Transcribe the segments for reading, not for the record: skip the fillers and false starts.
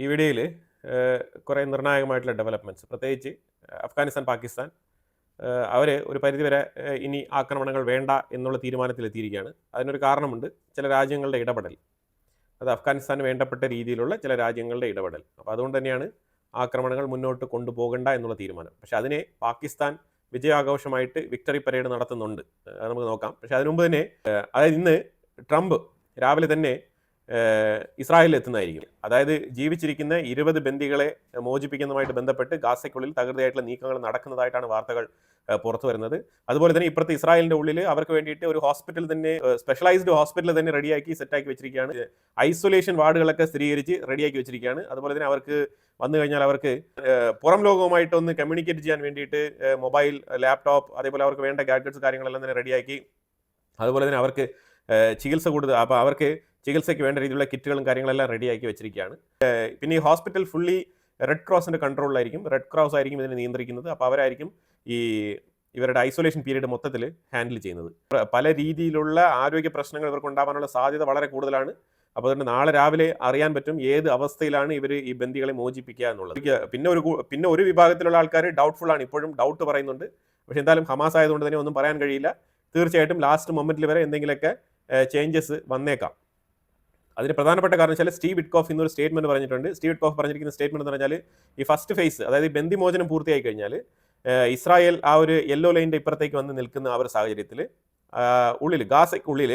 ഈ വീഡിയോയിൽ കുറേ നിർണായകമായിട്ടുള്ള ഡെവലപ്മെൻറ്റ്സ്, പ്രത്യേകിച്ച് അഫ്ഗാനിസ്ഥാൻ, പാകിസ്ഥാൻ അവർ ഒരു പരിധിവരെ ഇനി ആക്രമണങ്ങൾ വേണ്ട എന്നുള്ള തീരുമാനത്തിലെത്തിയിരിക്കുകയാണ്. അതിനൊരു കാരണമുണ്ട്, ചില രാജ്യങ്ങളുടെ ഇടപെടൽ. അത് അഫ്ഗാനിസ്ഥാന് വേണ്ടപ്പെട്ട രീതിയിലുള്ള ചില രാജ്യങ്ങളുടെ ഇടപെടൽ. അപ്പോൾ അതുകൊണ്ട് തന്നെയാണ് ആക്രമണങ്ങൾ മുന്നോട്ട് കൊണ്ടുപോകണ്ട എന്നുള്ള തീരുമാനം. പക്ഷേ അതിനെ പാകിസ്ഥാൻ വിജയാഘോഷമായിട്ട് വിക്ടറി പരേഡ് നടത്തുന്നുണ്ട്. അത് നമുക്ക് നോക്കാം. പക്ഷേ അതിനു മുമ്പ് തന്നെ, അതായത് ഇന്ന് ട്രംപ് രാവിലെ തന്നെ ഇസ്രായേലിൽ എത്തുന്നതായിരിക്കും. അതായത് ജീവിച്ചിരിക്കുന്ന 20 ബന്ദികളെ മോചിപ്പിക്കുന്നതുമായിട്ട് ബന്ധപ്പെട്ട് ഗാസയ്ക്കുള്ളിൽ തകൃതിയായിട്ടുള്ള നീക്കങ്ങൾ നടക്കുന്നതായിട്ടാണ് വാർത്തകൾ പുറത്തു വരുന്നത്. അതുപോലെ തന്നെ ഇപ്പുറത്തെ ഇസ്രായേലിൻ്റെ ഉള്ളിൽ അവർക്ക് വേണ്ടിയിട്ട് ഒരു ഹോസ്പിറ്റൽ തന്നെ, സ്പെഷ്യലൈസ്ഡ് ഹോസ്പിറ്റൽ തന്നെ റെഡിയാക്കി സെറ്റാക്കി വെച്ചിരിക്കുകയാണ്. ഐസൊലേഷൻ വാർഡുകളൊക്കെ സ്ഥിരീകരിച്ച് റെഡിയാക്കി വെച്ചിരിക്കുകയാണ്. അതുപോലെ തന്നെ അവർക്ക് വന്നു കഴിഞ്ഞാൽ അവർക്ക് പുറം ലോകവുമായിട്ടൊന്ന് കമ്മ്യൂണിക്കേറ്റ് ചെയ്യാൻ വേണ്ടിയിട്ട് മൊബൈൽ, ലാപ്ടോപ്പ്, അതേപോലെ അവർക്ക് വേണ്ട ഗാഡ്ജറ്റ്സ് കാര്യങ്ങളെല്ലാം തന്നെ റെഡിയാക്കി. അതുപോലെ തന്നെ അവർക്ക് ചികിത്സ കൂടുതൽ, അപ്പോൾ അവർക്ക് ചികിത്സയ്ക്ക് വേണ്ട രീതിയിലുള്ള കിറ്റുകളും കാര്യങ്ങളെല്ലാം റെഡിയാക്കി വെച്ചിരിക്കുകയാണ്. പിന്നെ ഈ ഹോസ്പിറ്റൽ ഫുള്ളി റെഡ് ക്രോസിൻ്റെ കൺട്രോളിലായിരിക്കും. റെഡ് ക്രോസ് ആയിരിക്കും ഇതിനെ നിയന്ത്രിക്കുന്നത്. അപ്പോൾ അവരായിരിക്കും ഇവരുടെ ഐസൊലേഷൻ പീരീഡ് മൊത്തത്തിൽ ഹാൻഡിൽ ചെയ്യുന്നത്. പല രീതിയിലുള്ള ആരോഗ്യ പ്രശ്നങ്ങൾ ഇവർക്ക് ഉണ്ടാകാനുള്ള സാധ്യത വളരെ കൂടുതലാണ്. അപ്പോൾ അതുകൊണ്ട് നാളെ രാവിലെ അറിയാൻ പറ്റും ഏത് അവസ്ഥയിലാണ് ഇവർ ഈ ബന്ദികളെ മോചിപ്പിക്കുക എന്നുള്ളത്. പിന്നെ ഒരു വിഭാഗത്തിലുള്ള ആൾക്കാർ ഡൗട്ട്ഫുൾ ആണ്, ഇപ്പോഴും ഡൗട്ട് പറയുന്നുണ്ട്. പക്ഷേ എന്തായാലും ഹമാസ് ആയതുകൊണ്ട് തന്നെ ഒന്നും പറയാൻ കഴിയില്ല. തീർച്ചയായിട്ടും ലാസ്റ്റ് മൊമെന്റിൽ വരെ എന്തെങ്കിലുമൊക്കെ ചേഞ്ചസ് വന്നേക്കാം. അതിന് പ്രധാനപ്പെട്ട കാരണം വെച്ചാൽ സ്റ്റീവ് വിറ്റ്കോഫ് ഇന്നൊരു സ്റ്റേറ്റ്മെന്റ് പറഞ്ഞിട്ടുണ്ട്. സ്റ്റീവ് വിറ്റ്കോഫ് പറഞ്ഞിരിക്കുന്ന സ്റ്റേറ്റ്മെന്റ് എന്ന് പറഞ്ഞാൽ ഈ ഫസ്റ്റ് ഫേസ്, അതായത് ബന്ദിമോചനം പൂർത്തിയായി കഴിഞ്ഞാൽ ഇസ്രായേൽ ആ ഒരു യെല്ലോ ലൈനിൻ്റെ ഇപ്പുറത്തേക്ക് വന്ന് നിൽക്കുന്ന ആ ഒരു സാഹചര്യത്തിൽ ഉള്ളിൽ, ഗാസയ്ക്കുള്ളിൽ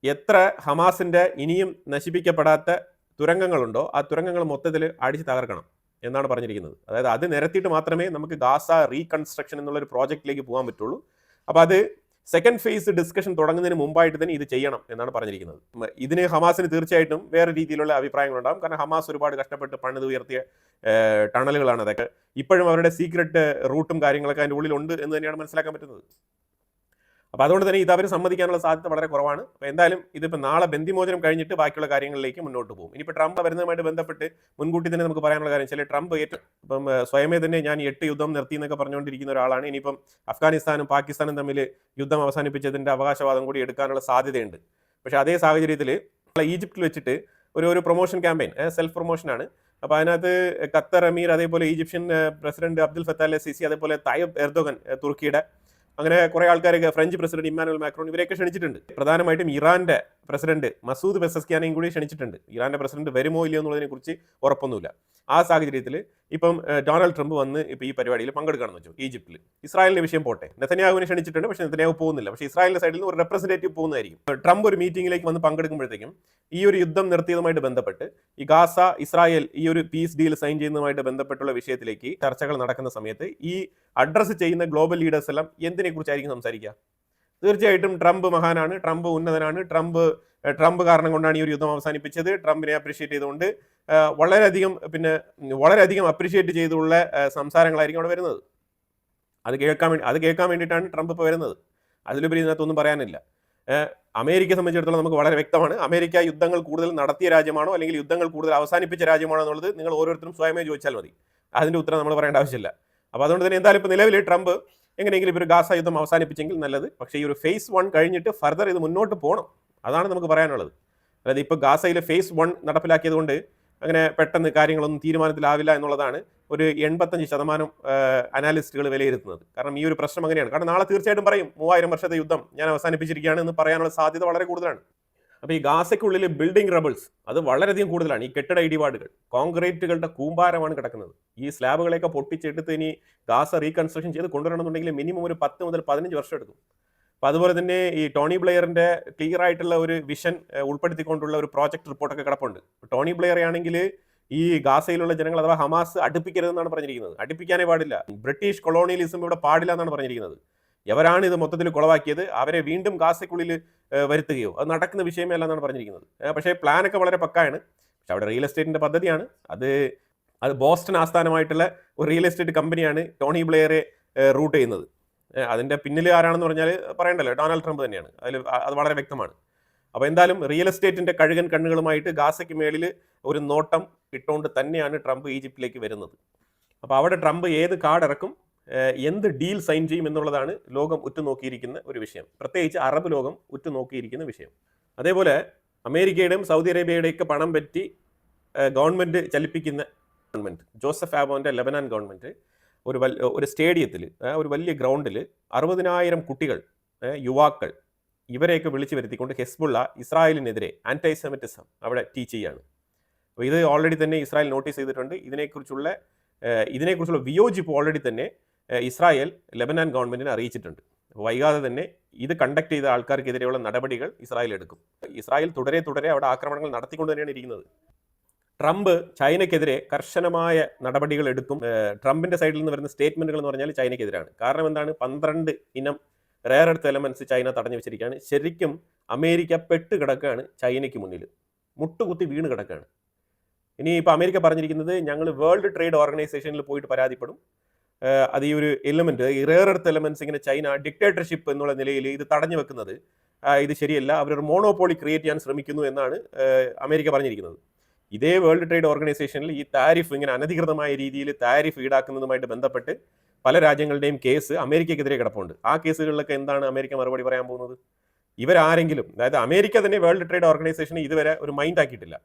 എത്ര ഹമാസിൻ്റെ ഇനിയും നശിപ്പിക്കപ്പെടാത്ത തുരങ്കങ്ങളുണ്ടോ ആ തുരങ്കങ്ങൾ മൊത്തത്തിൽ അടിച്ച് തകർക്കണം എന്നാണ് പറഞ്ഞിരിക്കുന്നത്. അതായത് അത് നിരത്തിയിട്ട് മാത്രമേ നമുക്ക് ഗാസ റീകൺസ്ട്രക്ഷൻ എന്നുള്ളൊരു പ്രോജക്റ്റിലേക്ക് പോകാൻ പറ്റുള്ളൂ. അപ്പോൾ അത് സെക്കൻഡ് ഫേസ് ഡിസ്കഷൻ തുടങ്ങുന്നതിന് മുമ്പായിട്ട് തന്നെ ഇത് ചെയ്യണം എന്നാണ് പറഞ്ഞിരിക്കുന്നത്. ഇതിന് ഹമാസിന് തീർച്ചയായിട്ടും വേറെ രീതിയിലുള്ള അഭിപ്രായങ്ങളുണ്ടാകും. കാരണം ഹമാസ് ഒരുപാട് കഷ്ടപ്പെട്ട് പണിത് ഉയർത്തിയ ടണലുകളാണ് അതൊക്കെ. ഇപ്പോഴും അവരുടെ സീക്രട്ട് റൂട്ടും കാര്യങ്ങളൊക്കെ അതിൻ്റെ ഉള്ളിലുണ്ട് എന്ന് തന്നെയാണ് മനസ്സിലാക്കാൻ പറ്റുന്നത്. അപ്പോൾ അതുകൊണ്ട് തന്നെ ഇത് അവർ സമ്മതിക്കാനുള്ള സാധ്യത വളരെ കുറവാണ്. അപ്പോൾ എന്തായാലും ഇതിപ്പോൾ നാളെ ബന്ദിമോചനം കഴിഞ്ഞിട്ട് ബാക്കിയുള്ള കാര്യങ്ങളിലേക്ക് മുന്നോട്ട് പോകും. ഇനിയിപ്പോൾ ട്രംപ് വരുന്നതുമായിട്ട് ബന്ധപ്പെട്ട് മുൻകൂട്ടി തന്നെ നമുക്ക് പറയാനുള്ള കാര്യം വെച്ചാൽ, ട്രംപ് ഇപ്പം സ്വയമേ തന്നെ ഞാൻ 8 യുദ്ധം നിർത്തി എന്നൊക്കെ പറഞ്ഞുകൊണ്ടിരിക്കുന്ന ഒരാളാണ്. ഇനിയിപ്പം അഫ്ഗാനിസ്ഥാനും പാകിസ്ഥാനും തമ്മിൽ യുദ്ധം അവസാനിപ്പിച്ചതിൻ്റെ അവകാശവാദം കൂടി എടുക്കാനുള്ള സാധ്യതയുണ്ട്. പക്ഷേ അതേ സാഹചര്യത്തിൽ ഈജിപ്തിൽ വെച്ചിട്ട് ഒരു പ്രൊമോഷൻ ക്യാമ്പയിൻ, സെൽഫ് പ്രൊമോഷനാണ്. അപ്പോൾ അതിനകത്ത് ഖത്തർ അമീർ, അതേപോലെ Egyptian president Abdul Fattah al Sisi, അതേപോലെ തയ്യബ് എർദോഗൻ തുർക്കിയുടെ, അങ്ങനെ കുറേ ആൾക്കാരൊക്കെ, ഫ്രഞ്ച് പ്രസിഡന്റ് ഇമ്മാനുവൽ മാക്രോൺ, ഇവരെയൊക്കെ ക്ഷണിച്ചിട്ടുണ്ട്. പ്രധാനമായിട്ടും ഇറാന്റെ പ്രസിഡന്റ് മസൂദ് പെസസ്കിയാനെയും കൂടി ക്ഷണിച്ചിട്ടുണ്ട്. ഇറാന്റെ പ്രസിഡന്റ് വരുമോ ഇല്ലയോ എന്നുള്ളതിനെ കുറിച്ച് ഉറപ്പൊന്നുമില്ല. ആ സാഹചര്യത്തിൽ ഇപ്പം ഡൊണാൾഡ് ട്രംപ് വന്ന് ഇപ്പോൾ ഈ പരിപാടിയിൽ പങ്കെടുക്കണമെന്ന് വെച്ചു ഈജിപ്തിൽ. ഇസ്രായേലിന്റെ വിഷയം പോട്ടെ, നെതന്യാഹുവിനെ ക്ഷണിച്ചിട്ടുണ്ട്. പക്ഷേ നെതന്യാഹു പോകുന്നില്ല. പക്ഷേ ഇസ്രായേലിന്റെ സൈഡിൽ നിന്ന് ഒരു റെപ്രസെന്റേറ്റീവ് പോകുന്നതായിരിക്കും. ട്രംപ് ഒരു മീറ്റിംഗിലേക്ക് വന്ന് പങ്കെടുക്കുമ്പോഴത്തേക്കും ഈ ഒരു യുദ്ധം നിർത്തിയതുമായിട്ട് ബന്ധപ്പെട്ട്, ഈ ഗാസ ഇസ്രായേൽ ഈ ഒരു പീസ് ഡീൽ സൈൻ ചെയ്യുന്നതുമായിട്ട് ബന്ധപ്പെട്ടുള്ള വിഷയത്തിലേക്ക് ചർച്ചകൾ നടക്കുന്ന സമയത്ത് ഈ അഡ്രസ്സ് ചെയ്യുന്ന ഗ്ലോബൽ ലീഡേഴ്സ് എല്ലാം എന്തിനെ കുറിച്ചായിരിക്കും സംസാരിക്കുക? തീർച്ചയായിട്ടും ട്രംപ് മഹാനാണ്, ട്രംപ് ഉന്നതനാണ്, ട്രംപ് കാരണം കൊണ്ടാണ് ഈ ഒരു യുദ്ധം അവസാനിപ്പിച്ചത്, ട്രംപിനെ അപ്രീഷിയേറ്റ് ചെയ്തുകൊണ്ട് വളരെയധികം അപ്രീഷിയേറ്റ് ചെയ്തുള്ള സംസാരങ്ങളായിരിക്കും അവിടെ വരുന്നത്. അത് കേൾക്കാൻ വേണ്ടിയിട്ടാണ് ട്രംപ് ഇപ്പോൾ വരുന്നത്. അതിലുപരി ഇതിനകത്തൊന്നും പറയാനില്ല. അമേരിക്കയെ സംബന്ധിച്ചിടത്തോളം നമുക്ക് വളരെ വ്യക്തമാണ്, അമേരിക്ക യുദ്ധങ്ങൾ കൂടുതൽ നടത്തിയ രാജ്യമാണോ അല്ലെങ്കിൽ യുദ്ധങ്ങൾ കൂടുതൽ അവസാനിപ്പിച്ച രാജ്യമാണോ എന്നുള്ളത് നിങ്ങൾ ഓരോരുത്തരും സ്വയമേ ചോദിച്ചാൽ മതി. അതിൻ്റെ ഉത്തരം നമ്മൾ പറയേണ്ട ആവശ്യമില്ല. അപ്പോൾ അതുകൊണ്ട് തന്നെ എന്തായാലും ഇപ്പോൾ നിലവിൽ ട്രംപ് എങ്ങനെയെങ്കിലും ഇപ്പോൾ ഒരു ഗാസ യുദ്ധം അവസാനിപ്പിച്ചെങ്കിൽ നല്ലത്. പക്ഷേ ഈ ഒരു ഫേസ് 1 കഴിഞ്ഞിട്ട് ഫർദർ ഇത് മുന്നോട്ട് പോകണം. അതാണ് നമുക്ക് പറയാനുള്ളത്. അതായത് ഇപ്പോൾ ഗാസയിലെ ഫേസ് 1 നടപ്പിലാക്കിയത് കൊണ്ട് അങ്ങനെ പെട്ടെന്ന് കാര്യങ്ങളൊന്നും തീരുമാനത്തിലാവില്ല എന്നുള്ളതാണ് ഒരു 85% അനാലിസ്റ്റുകൾ വിലയിരുത്തുന്നത്. കാരണം ഈ ഒരു പ്രശ്നം അങ്ങനെയാണ്. കാരണം നാളെ തീർച്ചയായിട്ടും പറയും 3000 വർഷത്തെ യുദ്ധം ഞാൻ അവസാനിപ്പിച്ചിരിക്കുകയാണ് എന്ന് പറയാനുള്ള സാധ്യത വളരെ കൂടുതലാണ്. അപ്പോൾ ഈ ഗാസയ്ക്കുള്ളിൽ ബിൽഡിംഗ് റബിൾസ് അത് വളരെയധികം കൂടുതലാണ്. ഈ കെട്ടിട ഇടിപാടുകൾ, കോൺക്രീറ്റുകളുടെ കൂമ്പാരമാണ് കിടക്കുന്നത്. ഈ സ്ലാബുകളെയൊക്കെ പൊട്ടിച്ചെടുത്ത് ഇനി ഗാസ റീകൺസ്ട്രക്ഷൻ ചെയ്ത് കൊണ്ടുവരണമെന്നുണ്ടെങ്കിൽ മിനിമം ഒരു 10 മുതൽ 15 വർഷം എടുക്കും. അപ്പോൾ അതുപോലെ തന്നെ ഈ ടോണി ബ്ലെയറിൻ്റെ ക്ലിയർ ആയിട്ടുള്ള ഒരു വിഷൻ ഉൾപ്പെടുത്തിക്കൊണ്ടുള്ള ഒരു പ്രോജക്ട് റിപ്പോർട്ടൊക്കെ കിടപ്പുണ്ട്. ടോണി ബ്ലെയർ ആണെങ്കിൽ ഈ ഗാസയിലുള്ള ജനങ്ങൾ അഥവാ ഹമാസ് അടുപ്പിക്കരുതെന്നാണ് പറഞ്ഞിരിക്കുന്നത്. അടുപ്പിക്കാനേ പാടില്ല. ബ്രിട്ടീഷ് കൊളോണിയലിസം ഇവിടെ പാടില്ല എന്നാണ് പറഞ്ഞിരിക്കുന്നത്. എവരാണ് ഇത് മൊത്തത്തിൽ കുളവാക്കിയത് അവരെ വീണ്ടും ഗാസയ്ക്കുള്ളിൽ വരുത്തുകയോ അത് നടക്കുന്ന വിഷയമേ അല്ല എന്നാണ് പറഞ്ഞിരിക്കുന്നത്. പക്ഷേ പ്ലാനൊക്കെ വളരെ പക്കായാണ്. പക്ഷെ അവിടെ റിയൽ എസ്റ്റേറ്റിൻ്റെ പദ്ധതിയാണ്. അത് ബോസ്റ്റൺ ആസ്ഥാനമായിട്ടുള്ള ഒരു റിയൽ എസ്റ്റേറ്റ് കമ്പനിയാണ് ടോണി ബ്ലെയറെ റൂട്ട് ചെയ്യുന്നത്. അതിൻ്റെ പിന്നിൽ ആരാണെന്ന് പറഞ്ഞാൽ പറയണ്ടല്ലോ, ഡൊണാൾഡ് ട്രംപ് തന്നെയാണ്. അത് വളരെ വ്യക്തമാണ്. അപ്പോൾ എന്തായാലും റിയൽ എസ്റ്റേറ്റിൻ്റെ കഴുകൻ കണ്ണുകളുമായിട്ട് ഗാസയ്ക്ക് മേളിൽ ഒരു നോട്ടം ഇട്ടുകൊണ്ട് തന്നെയാണ് ട്രംപ് ഈജിപ്തിലേക്ക് വരുന്നത്. അപ്പോൾ അവിടെ ട്രംപ് ഏത് കാർഡ് ഇറക്കും, എന്ത് ഡീൽ സൈൻ ചെയ്യും എന്നുള്ളതാണ് ലോകം ഉറ്റുനോക്കിയിരിക്കുന്ന ഒരു വിഷയം. പ്രത്യേകിച്ച് അറബ് ലോകം ഉറ്റുനോക്കിയിരിക്കുന്ന വിഷയം. അതേപോലെ അമേരിക്കയുടെയും സൗദി അറേബ്യയുടെയൊക്കെ പണം പറ്റി ഗവൺമെൻറ് ചലിപ്പിക്കുന്ന ഗവൺമെൻറ് ജോസഫ് ആബോൻ്റെ ലെബനാൻ ഗവൺമെൻറ് ഒരു സ്റ്റേഡിയത്തിൽ ഒരു വലിയ ഗ്രൗണ്ടിൽ 60,000 കുട്ടികൾ, യുവാക്കൾ, ഇവരെയൊക്കെ വിളിച്ചു വരുത്തിക്കൊണ്ട് ഹെസ്ബുള്ള ഇസ്രായേലിനെതിരെ ആൻറ്റൈസെമിറ്റിസം അവിടെ ടീച്ച് ചെയ്യാണ്. അപ്പോൾ ഇത് ഓൾറെഡി തന്നെ ഇസ്രായേൽ നോട്ടീസ് ചെയ്തിട്ടുണ്ട്. ഇതിനെക്കുറിച്ചുള്ള വിയോജിപ്പ് ഓൾറെഡി തന്നെ ഇസ്രായേൽ ലെബനാൻ ഗവൺമെൻറ്റിനെ അറിയിച്ചിട്ടുണ്ട്. വൈകാതെ തന്നെ ഇത് കണ്ടക്ട് ചെയ്ത ആൾക്കാർക്കെതിരെയുള്ള നടപടികൾ ഇസ്രായേൽ എടുക്കും. ഇസ്രായേൽ തുടരെ അവിടെ ആക്രമണങ്ങൾ നടത്തിക്കൊണ്ട് തന്നെയാണ് ഇരിക്കുന്നത്. ട്രംപ് ചൈനയ്ക്കെതിരെ കർശനമായ നടപടികൾ എടുക്കും. ട്രംപിൻ്റെ സൈഡിൽ നിന്ന് വരുന്ന സ്റ്റേറ്റ്മെൻറ്റുകൾ എന്ന് പറഞ്ഞാൽ ചൈനയ്ക്കെതിരാണ്. കാരണം എന്താണ്? 12 ഇനം റെയർ എർത്ത് എലമെൻറ്റ്സ് ചൈന തടഞ്ഞു വെച്ചിരിക്കുകയാണ്. ശരിക്കും അമേരിക്ക പെട്ട് കിടക്കുകയാണ് ചൈനയ്ക്ക് മുന്നിൽ, മുട്ടുകുത്തി വീണ് കിടക്കുകയാണ്. ഇനി ഇപ്പോൾ അമേരിക്ക പറഞ്ഞിരിക്കുന്നത് ഞങ്ങൾ വേൾഡ് ട്രേഡ് ഓർഗനൈസേഷനിൽ പോയിട്ട് പരാതിപ്പെടും. അത് ഈ ഒരു എലിമെൻറ്റ്, ഈ റെയർ എർത്ത് എലമെൻറ്റ്സ് ഇങ്ങനെ ചൈന ഡിക്റ്റേറ്റർഷിപ്പ് എന്നുള്ള നിലയിൽ ഇത് തടഞ്ഞു വെക്കുന്നത് ഇത് ശരിയല്ല, അവരൊരു മോണോപോളി ക്രിയേറ്റ് ചെയ്യാൻ ശ്രമിക്കുന്നു എന്നാണ് അമേരിക്ക പറഞ്ഞിരിക്കുന്നത്. ഇതേ വേൾഡ് ട്രേഡ് ഓർഗനൈസേഷനിൽ ഈ താരിഫ് ഇങ്ങനെ അനധികൃതമായ രീതിയിൽ താരിഫ് ഈടാക്കുന്നതുമായിട്ട് ബന്ധപ്പെട്ട് പല രാജ്യങ്ങളുടെയും കേസ് അമേരിക്കയ്ക്കെതിരെ കിടപ്പുണ്ട്. ആ കേസുകളിലൊക്കെ എന്താണ് അമേരിക്ക മറുപടി പറയാൻ പോകുന്നത്? ഇവരാരെങ്കിലും, അതായത് അമേരിക്ക തന്നെ വേൾഡ് ട്രേഡ് ഓർഗനൈസേഷനെ ഇതുവരെ ഒരു മൈൻഡ് ആക്കിയിട്ടില്ല.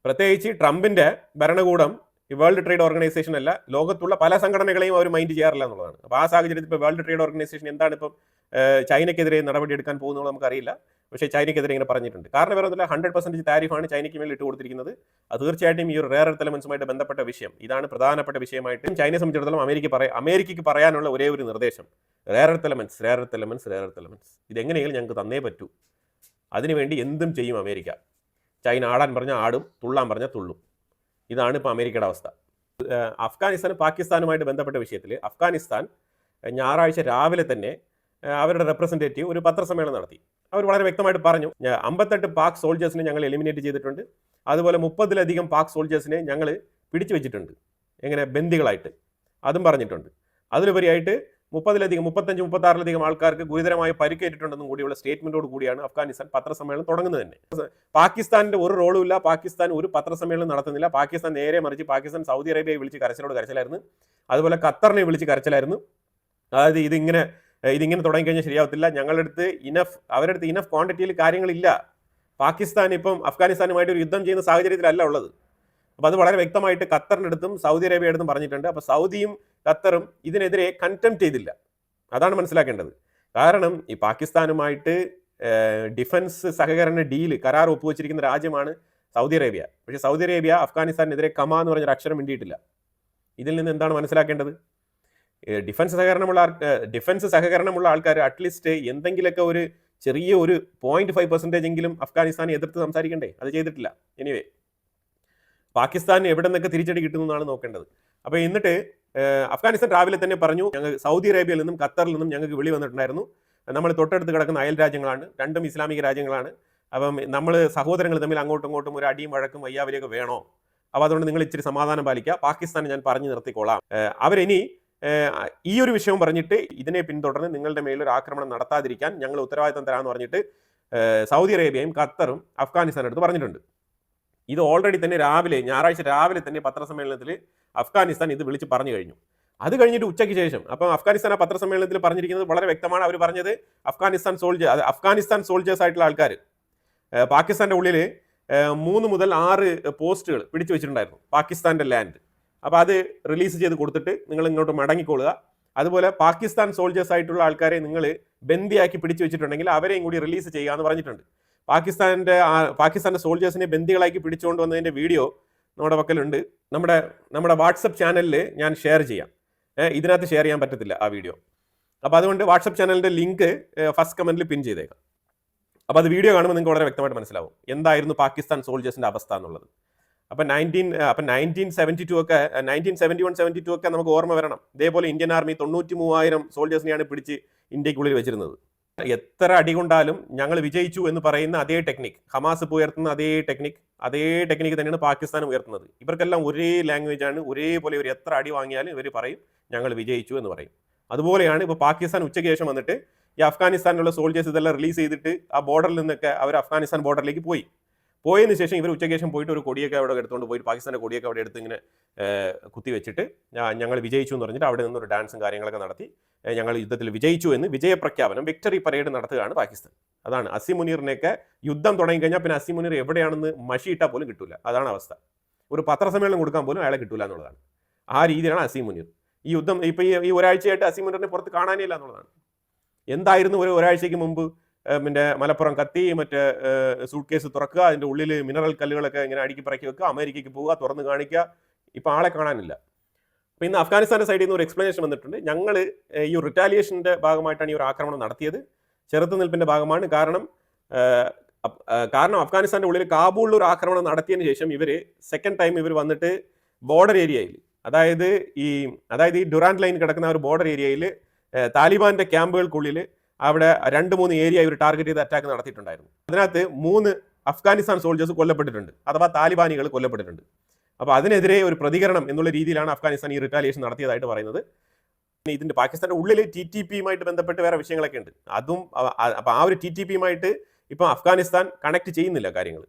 പ്രത്യേകിച്ച് ട്രംപിൻ്റെ ഭരണകൂടം ഈ വേൾഡ് ട്രേഡ് ഓർഗനൈസേഷൻ അല്ല, ലോകത്തുള്ള പല സംഘടനകളെയും അവർ മൈൻഡ് ചെയ്യാറില്ല എന്നുള്ളതാണ്. അപ്പോൾ ആ സാഹചര്യത്തിൽ ഇപ്പോൾ വേൾഡ് ട്രേഡ് ഓർഗനൈസേഷൻ എന്താണ് ഇപ്പം ചൈനയ്ക്കെതിരെ നടപടി എടുക്കാൻ പോകുന്നത് നമുക്കറിയില്ല. പക്ഷേ ചൈനയ്ക്കെതിരെ ഇങ്ങനെ പറഞ്ഞിട്ടുണ്ട്. കാരണം വേറെ ഒന്നുമില്ല, 100% താരിഫാണ് ചൈനയ്ക്ക് മേൽ ഇട്ട് കൊടുത്തിരിക്കുന്നത്. അത് തീർച്ചയായിട്ടും ഈ ഒരു റെയർ എർത്ത് എലമെൻസുമായിട്ട് ബന്ധപ്പെട്ട വിഷയം, ഇതാണ് പ്രധാനപ്പെട്ട വിഷയമായിട്ട് ചൈനയെ സംബന്ധിച്ചിടത്തോളം അമേരിക്കയ്ക്ക് പറയാനുള്ള ഒരേ ഒരു നിർദ്ദേശം, റെയർ എർത്ത് എലമെൻറ്റ്സ് ഇതെങ്ങനെയെങ്കിലും ഞങ്ങൾക്ക് തന്നേ പറ്റൂ. അതിനുവേണ്ടി എന്തും ചെയ്യും അമേരിക്ക. ചൈന ആടാൻ പറഞ്ഞാൽ ആടും, തുള്ളാൻ പറഞ്ഞാൽ തുള്ളും. ഇതാണ് ഇപ്പോൾ അമേരിക്കയുടെ അവസ്ഥ. അഫ്ഗാനിസ്ഥാനും പാകിസ്ഥാനുമായിട്ട് ബന്ധപ്പെട്ട വിഷയത്തിൽ അഫ്ഗാനിസ്ഥാൻ ഞായറാഴ്ച രാവിലെ തന്നെ അവരുടെ റെപ്രസെൻറ്റേറ്റീവ് ഒരു പത്രസമ്മേളനം നടത്തി. അവർ വളരെ വ്യക്തമായിട്ട് പറഞ്ഞു, 58 പാക് സോൾജേഴ്സിനെ ഞങ്ങൾ എലിമിനേറ്റ് ചെയ്തിട്ടുണ്ട്. അതുപോലെ 30-ലധികം പാക് സോൾജേഴ്സിനെ ഞങ്ങൾ പിടിച്ചു വെച്ചിട്ടുണ്ട്, എങ്ങനെ ബന്ദികളായിട്ട്, അതും പറഞ്ഞിട്ടുണ്ട്. അതിലുപരിയായിട്ട് 35-36 ആൾക്കാർക്ക് ഗുരുതരമായി പരിക്കേറ്റിട്ടുണ്ടെന്നും കൂടിയുള്ള സ്റ്റേറ്റ്മെന്റോട് കൂടിയാണ് അഫ്ഗാനിസ്ഥാൻ പത്രസമ്മേളനം തുടങ്ങുന്നത് തന്നെ. പാകിസ്ഥാന്റെ ഒരു റോളും ഇല്ല, പാകിസ്ഥാൻ ഒരു പത്രസമ്മേളനം നടത്തുന്നില്ല. പാകിസ്ഥാൻ നേരെ മറിച്ച് പാകിസ്ഥാൻ സൗദി അറേബ്യയെ വിളിച്ച് കരച്ചിലായിരുന്നു, അതുപോലെ ഖത്തറിനെ വിളിച്ച് കരച്ചിലായിരുന്നു. അതായത് ഇതിങ്ങനെ തുടങ്ങിക്കഴിഞ്ഞാൽ ശരിയാവത്തില്ല, അവരുടെ അടുത്ത് ഇനഫ് ക്വാണ്ടിറ്റിയിൽ കാര്യങ്ങളില്ല. പാകിസ്ഥാൻ ഇപ്പം അഫ്ഗാനിസ്ഥാനുമായിട്ട് ഒരു യുദ്ധം ചെയ്യുന്ന സാഹചര്യത്തിലല്ല ഉള്ളത്. അപ്പോൾ അത് വളരെ വ്യക്തമായിട്ട് ഖത്തറിൻ്റെ അടുത്തും സൗദി അറേബ്യയുടെ അടുത്തും പറഞ്ഞിട്ടുണ്ട്. അപ്പോൾ സൗദിയും ഖത്തറും ഇതിനെതിരെ കണ്ടംപ്റ്റ് ചെയ്തില്ല. അതാണ് മനസ്സിലാക്കേണ്ടത്. കാരണം ഈ പാകിസ്ഥാനുമായിട്ട് ഡിഫൻസ് സഹകരണ കരാർ ഒപ്പുവെച്ചിരിക്കുന്ന രാജ്യമാണ് സൗദി അറേബ്യ. പക്ഷേ സൗദി അറേബ്യ അഫ്ഗാനിസ്ഥാനെതിരെ കമ എന്ന് പറഞ്ഞൊരു അക്ഷരം മിണ്ടിയിട്ടില്ല. ഇതിൽ നിന്ന് എന്താണ് മനസ്സിലാക്കേണ്ടത്? ഡിഫൻസ് സഹകരണമുള്ള ആൾക്കാർ അറ്റ്ലീസ്റ്റ് എന്തെങ്കിലുമൊക്കെ ഒരു ചെറിയ ഒരു 0.5% എങ്കിലും അഫ്ഗാനിസ്ഥാനെ എതിർത്ത് സംസാരിക്കണ്ടേ? അത് ചെയ്തിട്ടില്ല. എനിവേ, പാകിസ്ഥാൻ എവിടെ നിന്നൊക്കെ തിരിച്ചടി കിട്ടുന്നതാണ് നോക്കേണ്ടത്. അപ്പോൾ എന്നിട്ട് അഫ്ഗാനിസ്ഥാൻ രാവിലെ തന്നെ പറഞ്ഞു, ഞങ്ങൾ സൗദി അറേബ്യയിൽ നിന്നും ഖത്തറിൽ നിന്നും ഞങ്ങൾക്ക് വിളി വന്നിട്ടുണ്ടായിരുന്നു. നമ്മൾ തൊട്ടടുത്ത് കിടക്കുന്ന അയൽ രാജ്യങ്ങളാണ്, രണ്ടും ഇസ്ലാമിക രാജ്യങ്ങളാണ്. അപ്പം നമ്മൾ സഹോദരങ്ങൾ തമ്മിൽ അങ്ങോട്ടും ഇങ്ങോട്ടും ഒരു അടിയും വഴക്കും വയ്യാവലിയൊക്കെ വേണോ? അപ്പോൾ അതുകൊണ്ട് നിങ്ങൾ ഇച്ചിരി സമാധാനം പാലിക്കുക, പാകിസ്ഥാനെ ഞാൻ പറഞ്ഞു നിർത്തിക്കോളാം. അവരിനി ഈ ഒരു വിഷയം പറഞ്ഞിട്ട് ഇതിനെ പിന്തുടർന്ന് നിങ്ങളുടെ മേലൊരു ആക്രമണം നടത്താതിരിക്കാൻ ഞങ്ങൾ ഉത്തരവാദിത്തം തരാമെന്ന് പറഞ്ഞിട്ട് സൗദി അറേബ്യയും ഖത്തറും അഫ്ഗാനിസ്ഥാൻ്റെ അടുത്ത് പറഞ്ഞിട്ടുണ്ട്. ഇത് ഓൾറെഡി തന്നെ ഞായറാഴ്ച രാവിലെ തന്നെ പത്രസമ്മേളനത്തിൽ അഫ്ഗാനിസ്ഥാൻ ഇത് വിളിച്ച് പറഞ്ഞു കഴിഞ്ഞു. അത് കഴിഞ്ഞിട്ട് ഉച്ചയ്ക്ക് ശേഷം അപ്പം അഫ്ഗാനിസ്ഥാൻ ആ പത്രസമ്മേളനത്തിൽ പറഞ്ഞിരിക്കുന്നത് വളരെ വ്യക്തമാണ്. അവർ പറഞ്ഞത് അഫ്ഗാനിസ്ഥാൻ സോൾജേഴ്സ് ആയിട്ടുള്ള ആൾക്കാർ പാകിസ്ഥാൻ്റെ ഉള്ളിൽ 3 മുതൽ 6 പോസ്റ്റുകൾ പിടിച്ചു വെച്ചിട്ടുണ്ടായിരുന്നു, പാകിസ്ഥാൻ്റെ ലാൻഡ്. അപ്പോൾ അത് റിലീസ് ചെയ്ത് കൊടുത്തിട്ട് നിങ്ങൾ ഇങ്ങോട്ട് മടങ്ങിക്കൊള്ളുക. അതുപോലെ പാകിസ്ഥാൻ സോൾജേഴ്സ് ആയിട്ടുള്ള ആൾക്കാരെ നിങ്ങൾ ബന്ദിയാക്കി പിടിച്ചു വെച്ചിട്ടുണ്ടെങ്കിൽ അവരെയും കൂടി റിലീസ് ചെയ്യുക എന്ന് പറഞ്ഞിട്ടുണ്ട്. പാകിസ്ഥാന്റെ സോൾജേഴ്സിനെ ബന്ദികളാക്കി പിടിച്ചുകൊണ്ട് വന്നതിൻ്റെ വീഡിയോ നമ്മുടെ പക്കലുണ്ട്. നമ്മുടെ വാട്സപ്പ് ചാനലിൽ ഞാൻ ഷെയർ ചെയ്യാം. ഇതിനകത്ത് ഷെയർ ചെയ്യാൻ പറ്റത്തില്ല ആ വീഡിയോ. അപ്പോൾ അതുകൊണ്ട് വാട്സപ്പ് ചാനലിൻ്റെ ലിങ്ക് ഫസ്റ്റ് കമൻറ്റിൽ പിൻ ചെയ്തേക്കാം. അപ്പോൾ അത് വീഡിയോ കാണുമ്പോൾ നിങ്ങൾക്ക് വളരെ വ്യക്തമായിട്ട് മനസ്സിലാവും എന്തായിരുന്നു പാകിസ്ഥാൻ സോൾജേഴ്സിൻ്റെ അവസ്ഥ എന്നുള്ളത്. അപ്പം 1971 ഒക്കെ നമുക്ക് ഓർമ്മ വരണം. ഇതേപോലെ ഇന്ത്യൻ ആർമി 93,000 സോൾജേഴ്സിനെയാണ് പിടിച്ച് ഇന്ത്യക്കുള്ളിൽ വെച്ചിരുന്നത്. എത്ര അടി കൊണ്ടാലും ഞങ്ങൾ വിജയിച്ചു എന്ന് പറയുന്ന അതേ ടെക്നിക്, ഹമാസ് ഉയർത്തുന്ന അതേ ടെക്നിക്ക് തന്നെയാണ് പാകിസ്ഥാൻ ഉയർത്തുന്നത്. ഇവർക്കെല്ലാം ഒരേ ലാംഗ്വേജ് ആണ്, ഒരേപോലെ ഇവർ എത്ര അടി വാങ്ങിയാലും ഇവർ പറയും ഞങ്ങൾ വിജയിച്ചു എന്ന് പറയും. അതുപോലെയാണ് ഇപ്പോൾ പാകിസ്ഥാൻ ഉച്ചയ്ക്ക് ശേഷം വന്നിട്ട് ഈ അഫ്ഗാനിസ്ഥാനിലുള്ള സോൾജേഴ്സ് ഇതെല്ലാം റിലീസ് ചെയ്തിട്ട് ആ ബോർഡറിൽ നിന്നൊക്കെ അവർ അഫ്ഗാനിസ്ഥാൻ ബോർഡറിലേക്ക് പോയതിന് ശേഷം ഇവർ ഉച്ചയ്ക്ക് ശേഷം പോയിട്ട് ഒരു കൊടിയൊക്കെ അവിടെ എടുത്തുകൊണ്ട് പോയിട്ട് പാകിസ്ഥാൻ്റെ കൊടിയൊക്കെ അവിടെ എടുത്ത് ഇങ്ങനെ കുത്തി വെച്ചിട്ട് ഞങ്ങൾ വിജയിച്ചു എന്ന് പറഞ്ഞിട്ട് അവിടെ നിന്നൊരു ഡാൻസും കാര്യങ്ങളൊക്കെ നടത്തി ഞങ്ങൾ യുദ്ധത്തിൽ വിജയിച്ചു എന്ന് വിജയപ്രഖ്യാപനം, വിക്ടറി പരേഡ് നടത്തുകയാണ് പാകിസ്ഥാൻ. അതാണ് അസീം മുനീറിനെയൊക്കെ യുദ്ധം തുടങ്ങിക്കഴിഞ്ഞാൽ പിന്നെ അസീം മുനീർ എവിടെയാണെന്ന് മഷിയിട്ടാൽ പോലും കിട്ടില്ല. അതാണ് അവസ്ഥ. ഒരു പത്രസമ്മേളനം കൊടുക്കാൻ പോലും അയാളെ കിട്ടൂല എന്നുള്ളതാണ്. ആ രീതിയിലാണ് അസീം മുനീർ. ഈ യുദ്ധം ഇപ്പോൾ ഈ ഒരാഴ്ചയായിട്ട് അസീം മുനീറിനെ പുറത്ത് കാണാനില്ല എന്നുള്ളതാണ്. എന്തായിരുന്നു ഒരാഴ്ചയ്ക്ക് മുമ്പ് പിന്നെ മലപ്പുറം കത്തി, മറ്റേ സൂട്ട് കേസ് തുറക്കുക, അതിൻ്റെ ഉള്ളിൽ മിനറൽ കല്ലുകളൊക്കെ ഇങ്ങനെ അടുക്കി പറക്കി വെക്കുക, അമേരിക്കയ്ക്ക് പോവുക, തുറന്ന് കാണിക്കുക. ഇപ്പം ആളെ കാണാനില്ല. അപ്പോൾ ഇന്ന് അഫ്ഗാനിസ്ഥാൻ്റെ സൈഡിൽ നിന്ന് ഒരു എക്സ്പ്ലനേഷൻ വന്നിട്ടുണ്ട്. ഞങ്ങൾ ഈ റിറ്റാലിയേഷൻ്റെ ഭാഗമായിട്ടാണ് ഈ ഒരു ആക്രമണം നടത്തിയത്, ചെറുത്തുനിൽപ്പിൻ്റെ ഭാഗമാണ്. കാരണം അഫ്ഗാനിസ്ഥാൻ്റെ ഉള്ളിൽ കാബൂളിൽ ഒരു ആക്രമണം നടത്തിയതിന് ശേഷം സെക്കൻഡ് ടൈം ഇവർ വന്നിട്ട് ബോർഡർ ഏരിയയിൽ, അതായത് ഈ ഡുറാൻഡ് ലൈൻ കിടക്കുന്ന ഒരു ബോർഡർ ഏരിയയിൽ താലിബാന്റെ ക്യാമ്പുകൾക്കുള്ളിൽ അവിടെ 2-3 ഏരിയ ഇവർ ടാർഗറ്റ് ചെയ്ത് അറ്റാക്ക് നടത്തിയിട്ടുണ്ടായിരുന്നു. അതിനകത്ത് 3 അഫ്ഗാനിസ്ഥാൻ സോൾജേഴ്സ് കൊല്ലപ്പെട്ടിട്ടുണ്ട്, അഥവാ താലിബാനികൾ കൊല്ലപ്പെട്ടിട്ടുണ്ട്. അപ്പോൾ അതിനെതിരെ ഒരു പ്രതികരണം എന്നുള്ള രീതിയിലാണ് അഫ്ഗാനിസ്ഥാൻ ഈ റിറ്റാലിയേഷൻ നടത്തിയതായിട്ട് പറയുന്നത്. ഇതിന്റെ പാകിസ്ഥാന്റെ ഉള്ളിൽ TTPയുമായിട്ട് ബന്ധപ്പെട്ട് വേറെ വിഷയങ്ങളൊക്കെ ഉണ്ട്. അപ്പോൾ ആ ഒരു TTPയുമായിട്ട് ഇപ്പോൾ അഫ്ഗാനിസ്ഥാൻ കണക്ട് ചെയ്യുന്നില്ല കാര്യങ്ങൾ.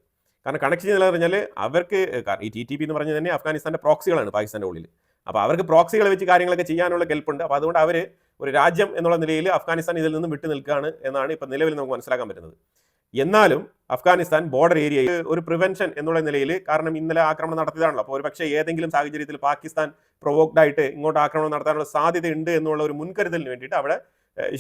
കാരണം കണക്ട് ചെയ്യുന്നില്ല പറഞ്ഞാൽ അവർക്ക് ഈ TTP എന്ന് പറഞ്ഞാൽ തന്നെ അഫ്ഗാനിസ്ഥാന്റെ പ്രോക്സികളാണ് പാകിസ്ഥാന്റെ ഉള്ളിൽ. അപ്പോൾ അവർക്ക് പ്രോക്സികളെ വെച്ച് കാര്യങ്ങളൊക്കെ ചെയ്യാനുള്ള കെൽപ്പുണ്ട്. അപ്പോൾ അതുകൊണ്ട് അവർ ഒരു രാജ്യം എന്നുള്ള നിലയിൽ അഫ്ഗാനിസ്ഥാൻ ഇതിൽ നിന്ന് വിട്ടു നിൽക്കുകയാണ് എന്നാണ് ഇപ്പോൾ നിലവിൽ നമുക്ക് മനസ്സിലാക്കാൻ പറ്റുന്നത്. എന്നാലും അഫ്ഗാനിസ്ഥാൻ ബോർഡർ ഏരിയയിൽ ഒരു പ്രിവെൻഷൻ എന്നുള്ള നിലയിൽ, കാരണം ഇന്നലെ ആക്രമണം നടത്തിയതാണല്ലോ, അപ്പോൾ ഒരു പക്ഷേ ഏതെങ്കിലും സാഹചര്യത്തിൽ പാകിസ്ഥാൻ പ്രൊവോക്ഡ് ആയിട്ട് ഇങ്ങോട്ട് ആക്രമണം നടത്താനുള്ള സാധ്യതയുണ്ട് എന്നുള്ള ഒരു മുൻകരുതലിന് വേണ്ടിയിട്ട് അവിടെ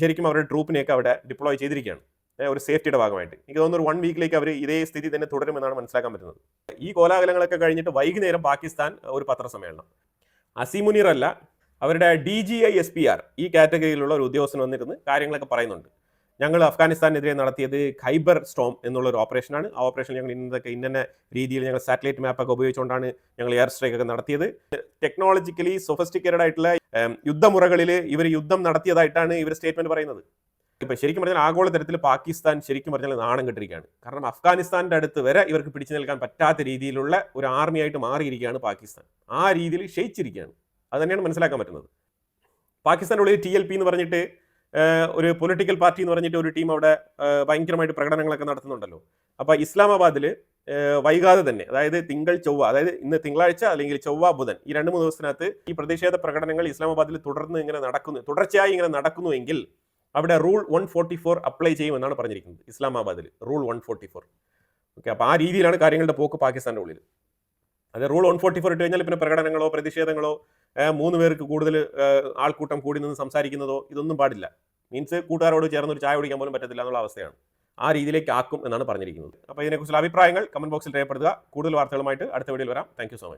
ശരിക്കും അവരുടെ ട്രൂപ്പിനെയൊക്കെ അവിടെ ഡിപ്ലോയ് ചെയ്തിരിക്കുകയാണ്, ഒരു സേഫ്റ്റിയുടെ ഭാഗമായിട്ട്. എനിക്ക് തോന്നുന്നു ഒരു 1 വീക്കിലേക്ക് അവർ ഇതേ സ്ഥിതി തന്നെ തുടരുമെന്നാണ് മനസ്സിലാക്കാൻ പറ്റുന്നത്. ഈ കോലാഹലങ്ങളൊക്കെ കഴിഞ്ഞിട്ട് വൈകുന്നേരം പാകിസ്ഥാൻ ഒരു പത്രസമ്മേളനം, അസീം മുനീർ അല്ല, അവരുടെ DGI SPR ഈ കാറ്റഗറിയിലുള്ള ഒരു ഉദ്യോഗസ്ഥൻ വന്നിരുന്ന് കാര്യങ്ങളൊക്കെ പറയുന്നുണ്ട്. ഞങ്ങൾ അഫ്ഗാനിസ്ഥാനെതിരെ നടത്തിയത് ഖൈബർ സ്റ്റോം എന്നുള്ള ഒരു ഓപ്പറേഷനാണ്. ആ ഓപ്പറേഷൻ ഞങ്ങൾ ഇന്ന രീതിയിൽ ഞങ്ങൾ സാറ്റലൈറ്റ് മാപ്പൊക്കെ ഉപയോഗിച്ചുകൊണ്ടാണ് ഞങ്ങൾ എയർ സ്ട്രൈക്ക് ഒക്കെ നടത്തിയത്. ടെക്നോളജിക്കലി സൊഫിസ്റ്റിക്കേറ്റഡ് ആയിട്ടുള്ള യുദ്ധമുറകളിൽ ഇവർ യുദ്ധം നടത്തിയതായിട്ടാണ് ഇവർ സ്റ്റേറ്റ്മെന്റ് പറയുന്നത്. ഇപ്പം ശരിക്കും പറഞ്ഞാൽ ആഗോളതലത്തിൽ പാകിസ്ഥാൻ ശരിക്കും പറഞ്ഞാൽ നാണം കെട്ടിരിക്കുകയാണ്. കാരണം അഫ്ഗാനിസ്ഥാൻ്റെ അടുത്ത് വരെ ഇവർക്ക് പിടിച്ചു നിൽക്കാൻ പറ്റാത്ത രീതിയിലുള്ള ഒരു ആർമിയായിട്ട് മാറിയിരിക്കുകയാണ് പാകിസ്ഥാൻ. ആ രീതിയിൽ ക്ഷയിച്ചിരിക്കുകയാണ്. അത് തന്നെയാണ് മനസ്സിലാക്കാൻ പറ്റുന്നത്. പാകിസ്ഥാൻ്റെ ഉള്ളിൽ TLP എന്ന് പറഞ്ഞിട്ട് ഒരു പൊളിറ്റിക്കൽ പാർട്ടി എന്ന് പറഞ്ഞിട്ട് ഒരു ടീം അവിടെ ഭയങ്കരമായിട്ട് പ്രകടനങ്ങളൊക്കെ നടത്തുന്നുണ്ടല്ലോ. അപ്പോൾ ഇസ്ലാമാബാദിൽ വൈകാതെ തന്നെ, അതായത് തിങ്കൾ ചൊവ്വ, അതായത് ഇന്ന് തിങ്കളാഴ്ച അല്ലെങ്കിൽ ചൊവ്വ ബുധൻ, ഈ 2-3 ദിവസത്തിനകത്ത് ഈ പ്രതിഷേധ പ്രകടനങ്ങൾ ഇസ്ലാമാബാദിൽ തുടർച്ചയായി ഇങ്ങനെ നടക്കുന്നുവെങ്കിൽ അവിടെ റൂൾ 144 അപ്ലൈ ചെയ്യുമെന്നാണ് പറഞ്ഞിരിക്കുന്നത്. ഇസ്ലാമാബാദിൽ റൂൾ 144. ഓക്കെ, അപ്പോൾ ആ രീതിയിലാണ് കാര്യങ്ങളുടെ പോക്ക് പാകിസ്ഥാൻ്റെ ഉള്ളിൽ. അത് റൂൾ 144 ഇട്ട് കഴിഞ്ഞാൽ പിന്നെ പ്രകടനങ്ങളോ പ്രതിഷേധങ്ങളോ 3 പേർക്ക് കൂടുതൽ ആൾക്കൂട്ടം കൂടി നിന്ന് സംസാരിക്കുന്നതോ ഇതൊന്നും പാടില്ല. മീൻസ് കൂട്ടുകാരോട് ചേർന്ന് ഒരു ചായ കുടിക്കാൻ പോലും പറ്റത്തില്ല എന്നുള്ള അവസ്ഥയാണ്. ആ രീതിയിലേക്ക് ആക്കും എന്നാണ് പറഞ്ഞിരിക്കുന്നത്. അപ്പോൾ ഇതിനെക്കുറിച്ചുള്ള അഭിപ്രായങ്ങൾ കമന്റ് ബോക്സിൽ രേഖപ്പെടുത്തുക. കൂടുതൽ വാർത്തകളുമായിട്ട് അടുത്ത വീഡിയോയിൽ വരാം. Thank you so much.